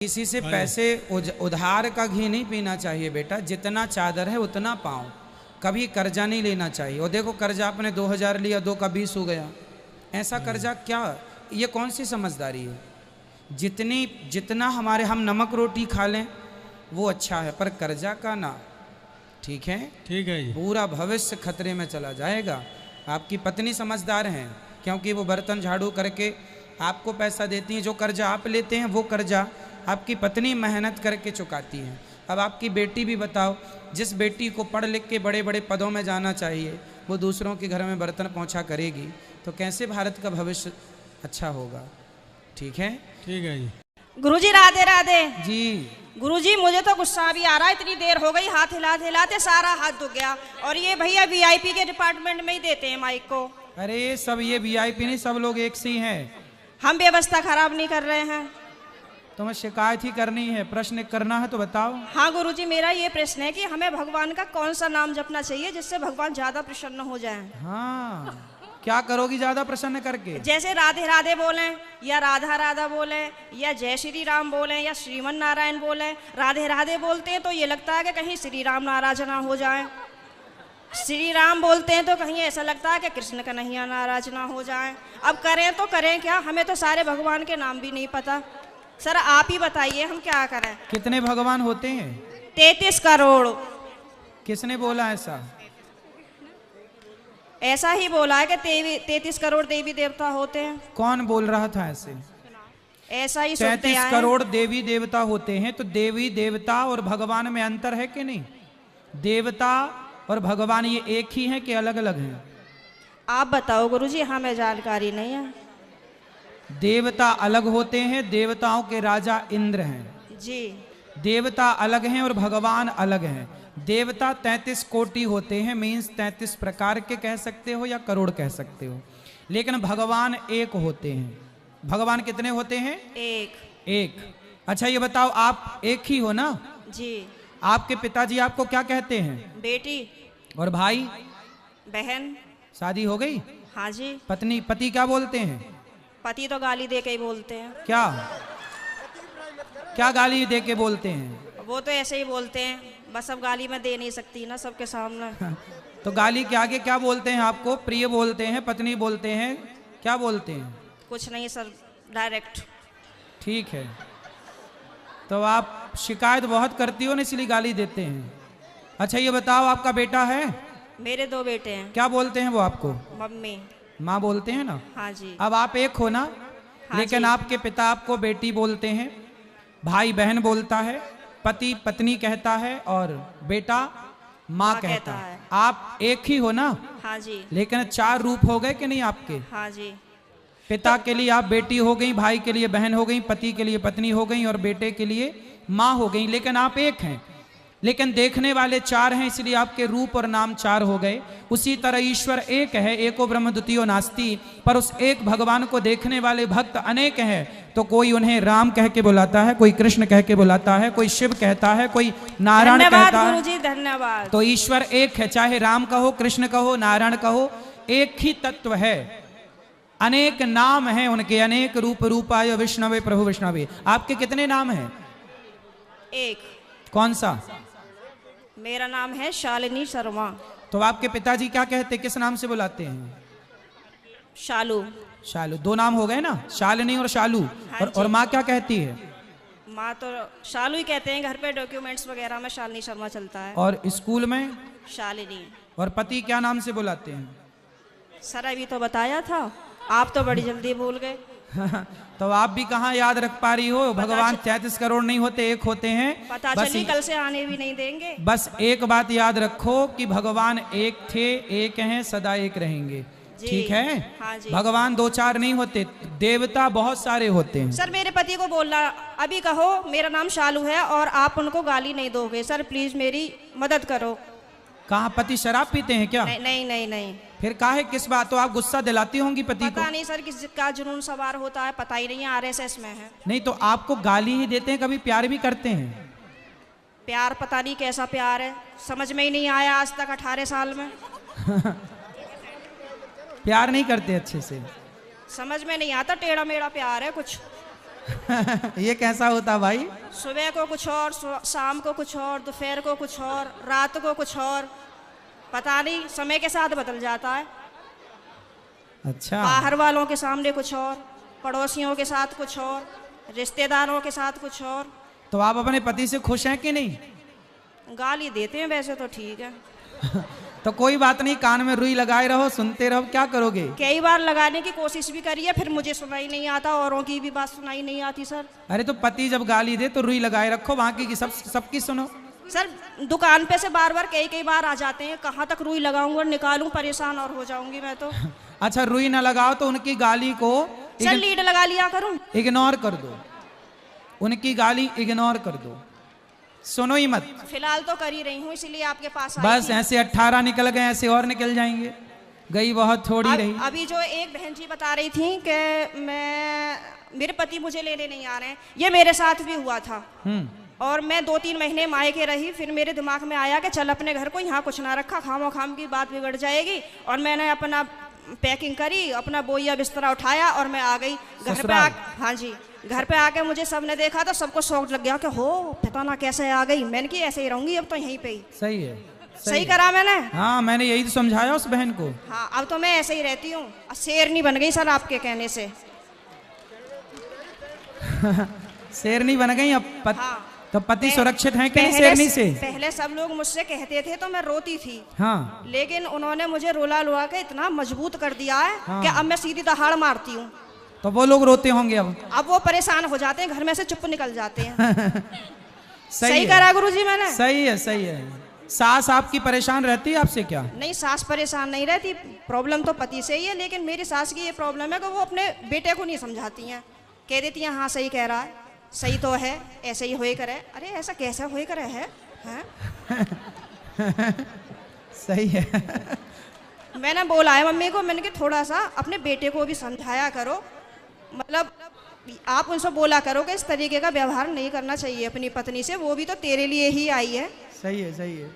किसी से पैसे उधार का घी नहीं पीना चाहिए बेटा, जितना चादर है उतना पाओ, कभी कर्जा नहीं लेना चाहिए। और देखो कर्जा आपने 2000 लिया, 2 का 20 हो गया, ऐसा कर्जा क्या, ये कौन सी समझदारी है। जितना हम नमक रोटी खा लें वो अच्छा है, पर कर्जा का ना। ठीक है जी। पूरा भविष्य खतरे में चला जाएगा। आपकी पत्नी समझदार हैं, क्योंकि वो बर्तन झाड़ू करके आपको पैसा देती हैं। जो कर्जा आप लेते हैं वो कर्जा आपकी पत्नी मेहनत करके चुकाती है। अब आपकी बेटी भी बताओ, जिस बेटी को पढ़ लिख के बड़े बड़े पदों में जाना चाहिए वो दूसरों के घर में बर्तन पहुंचा करेगी, तो कैसे भारत का भविष्य अच्छा होगा। ठीक है जी। गुरुजी राधे राधे जी। गुरुजी मुझे तो गुस्सा भी आ रहा है, इतनी देर हो गई, हाथ हिलाते हिलाते सारा हाथ दुख गया। और ये भैया वीआईपी के डिपार्टमेंट में ही देते हैं माइक को। अरे सब ये वीआईपी नहीं, सब लोग एक से ही हैं। हम व्यवस्था खराब नहीं कर रहे हैं। तुम्हें शिकायत ही करनी है, प्रश्न करना है तो बताओ। हाँ गुरुजी, मेरा ये प्रश्न है कि हमें भगवान का कौन सा नाम जपना चाहिए जिससे भगवान ज्यादा प्रसन्न हो जाएं। हाँ, क्या करोगी ज्यादा प्रसन्न करके? जैसे राधे राधे बोलें, या राधा राधा बोलें, या जय श्री राम बोलें, या श्रीमन नारायण बोलें। राधे राधे बोलते हैं तो ये लगता है कि कहीं श्री राम नाराज ना हो जाए। श्री राम बोलते हैं तो कहीं ऐसा लगता है कि कृष्ण कन्हैया नाराज ना हो जाए। अब करें तो करें क्या, हमें तो सारे भगवान के नाम भी नहीं पता। सर आप ही बताइए हम क्या करें। कितने भगवान होते हैं? 33 करोड़। किसने बोला ऐसा? ऐसा ही बोला है कि 33 करोड़ देवी देवता होते हैं। कौन बोल रहा था ऐसे? ऐसा ही 33 करोड़ देवी देवता होते हैं, तो देवी देवता और भगवान में अंतर है कि नहीं? देवता और भगवान ये एक ही हैं कि अलग अलग हैं? आप बताओ गुरुजी, हमें जानकारी नहीं है। देवता अलग होते हैं, देवताओं के राजा इंद्र हैं जी। देवता अलग हैं और भगवान अलग हैं। देवता 33 कोटि होते हैं, मीन्स 33 प्रकार के कह सकते हो या करोड़ कह सकते हो, लेकिन भगवान एक होते हैं। भगवान कितने होते हैं? एक। अच्छा ये बताओ, आप एक ही हो ना? जी। आपके पिताजी आपको क्या कहते हैं? बेटी। और भाई? बहन। शादी हो गई? हाँ जी। पति क्या बोलते हैं? पति तो गाली दे के ही बोलते हैं। क्या गाली दे के बोलते हैं? वो तो ऐसे ही बोलते हैं, बस अब गाली मैं दे नहीं सकती ना सबके सामने। तो गाली के आगे क्या बोलते हैं आपको? प्रिय बोलते हैं, पत्नी बोलते हैं, क्या बोलते हैं? कुछ नहीं सर, डायरेक्ट। ठीक है, तो आप शिकायत बहुत करती हो ना, इसलिए गाली देते हैं। अच्छा ये बताओ, आपका बेटा है? मेरे 2 बेटे हैं। क्या बोलते हैं वो आपको? मम्मी। माँ बोलते हैं ना? हाँ जी। अब आप एक हो ना? हाँ लेकिन आपके पिता आपको बेटी बोलते हैं, भाई बहन बोलता है, पति पत्नी कहता है, और बेटा माँ कहता है। आप एक ही हो ना? हाँ जी। लेकिन 4 रूप हो गए कि नहीं आपके? हाँ जी। पिता के लिए आप बेटी हो गई, भाई के लिए बहन हो गई, पति के लिए पत्नी हो गई, और बेटे के लिए माँ हो गई, लेकिन आप एक हैं। लेकिन देखने वाले 4 हैं, इसलिए आपके रूप और नाम 4 हो गए। उसी तरह ईश्वर एक है, एको ब्रह्म द्वितीयो नास्ति, पर उस एक भगवान को देखने वाले भक्त अनेक हैं। तो कोई उन्हें राम कह के बुलाता है, कोई कृष्ण कह के बुलाता है, कोई शिव कहता है, कोई नारायण कहता है। गुरुजी धन्यवाद। तो ईश्वर एक है, चाहे राम कहो, कृष्ण कहो, नारायण कहो, एक ही तत्व है। अनेक नाम हैं उनके, अनेक रूप रूपाय विष्णवे प्रभु विष्णवे। आपके कितने नाम हैं? एक। कौन सा? मेरा नाम है शालिनी शर्मा। तो आपके पिताजी क्या कहते, किस नाम से बुलाते हैं? शालू। 2 नाम हो गए ना, शालिनी और शालू। हाँ और माँ क्या कहती है? माँ तो शालू ही कहते हैं, घर पे डॉक्यूमेंट्स वगैरह में शालिनी शर्मा चलता है। और स्कूल में? शालिनी। और पति क्या नाम से बुलाते हैं? सर अभी तो बताया था, आप तो बड़ी जल्दी भूल गए। तो आप भी कहाँ याद रख पा रही हो? भगवान 33 करोड़ नहीं होते, एक होते हैं। पता चली कल से आने भी नहीं देंगे। बस एक बात याद रखो कि भगवान एक थे, एक हैं, सदा एक रहेंगे। ठीक है? हाँ जी। भगवान 2-4 नहीं होते, देवता बहुत सारे होते हैं। सर मेरे पति को बोलना, अभी कहो मेरा नाम शालू है और आप उनको गाली नहीं दोगे। सर प्लीज मेरी मदद करो। कहाँ पति शराब पीते हैं क्या? नहीं नहीं नहीं। फिर काहे, किस बात? तो आप गुस्सा दिलाती होंगी पति को? पता नहीं सर किसका जुनून सवार होता है, पता ही नहीं, आरएसएस में है। नहीं तो आपको गाली ही देते हैं, कभी प्यार भी करते हैं? प्यार पता नहीं कैसा प्यार है, समझ में ही नहीं आया आज तक 18 साल में। प्यार नहीं करते अच्छे से? समझ में नहीं आता, टेढ़ा मेढ़ा प्यार है कुछ। ये कैसा होता भाई? सुबह को कुछ और, शाम को कुछ और, दोपहर को कुछ और, रात को कुछ और, पता नहीं, समय के साथ बदल जाता है। अच्छा, बाहर वालों के सामने कुछ और, पड़ोसियों के साथ कुछ और, रिश्तेदारों के साथ कुछ और। तो आप अपने पति से खुश हैं कि नहीं? गाली देते हैं वैसे तो ठीक है। तो कोई बात नहीं, कान में रुई लगाए रहो, सुनते रहो, क्या करोगे? कई बार लगाने की कोशिश भी करी है, फिर मुझे सुनाई नहीं आता, औरों की भी बात सुनाई नहीं आती सर। अरे तो पति जब गाली दे तो रुई लगाए रखो, बाकी की सबकी सुनो। सर दुकान पे से बार बार कई बार आ जाते हैं, कहाँ तक रुई लगाऊंगा और निकालूं, परेशान और हो जाऊंगी मैं तो। अच्छा, रुई ना लगाओ तो उनकी गाली को सर लीड लगा लिया करूं? इग्नोर कर दो, उनकी गाली इग्नोर कर दो, सुनो ही मत। फिलहाल तो कर ही रही हूँ, इसलिए आपके पास आई बस थी। ऐसे 18 निकल गए, ऐसे और निकल जाएंगे, गई बहुत थोड़ी रही। अभी जो एक बहन जी बता रही थी कि मेरे पति मुझे लेने नहीं आ रहे हैं, ये मेरे साथ भी हुआ था। और मैं 2-3 महीने मायके रही, फिर मेरे दिमाग में आया कि चल अपने घर को, यहाँ कुछ ना रखा, खामो खाम की बात बिगड़ जाएगी। और मैंने अपना पैकिंग करी, अपना बोइया बिस्तरा उठाया और मैं आ गई घर पे। हाँ जी, घर पे आके मुझे सबने देखा तो सबको शौक लग गया कि हो पता ना कैसे आ गई। मैंने कि ऐसे ही रहूंगी अब तो यहीं पे ही। सही है, सही करा मैंने। हाँ, मैंने यही तो समझाया उस बहन को। हाँ, अब तो मैं ऐसे ही रहती हूँ, शेरनी बन गई सर आपके कहने से। शेरनी बन गई अब हाँ, तो पति सुरक्षित हैं कि नहीं शेरनी से? पहले सब लोग मुझसे कहते थे तो मैं रोती थी। हाँ, लेकिन उन्होंने मुझे रुला लुआ के इतना मजबूत कर दिया है हाँ। कि अब मैं सीधी दहाड़ मारती हूँ। तो वो लोग रोते होंगे अब वो परेशान हो जाते हैं, घर में से चुप निकल जाते हैं। सही है। करा गुरुजी मैंने? सही है, सही है। सास आपकी परेशान रहती है आपसे क्या? नहीं, सास परेशान नहीं रहती, प्रॉब्लम तो पति से ही है। लेकिन मेरी सास की ये प्रॉब्लम है कि वो अपने बेटे को नहीं समझाती हैं, कह देती हैं हाँ सही कह रहा है, सही तो है, ऐसे ही होए करे। अरे ऐसा कैसा होए करे है, सही है। मैंने बोला है मम्मी को, मैंने कि थोड़ा सा अपने बेटे को भी समझाया करो, मतलब आप उनसे बोला करो कि इस तरीके का व्यवहार नहीं करना चाहिए अपनी पत्नी से, वो भी तो तेरे लिए ही आई है। सही है, सही है।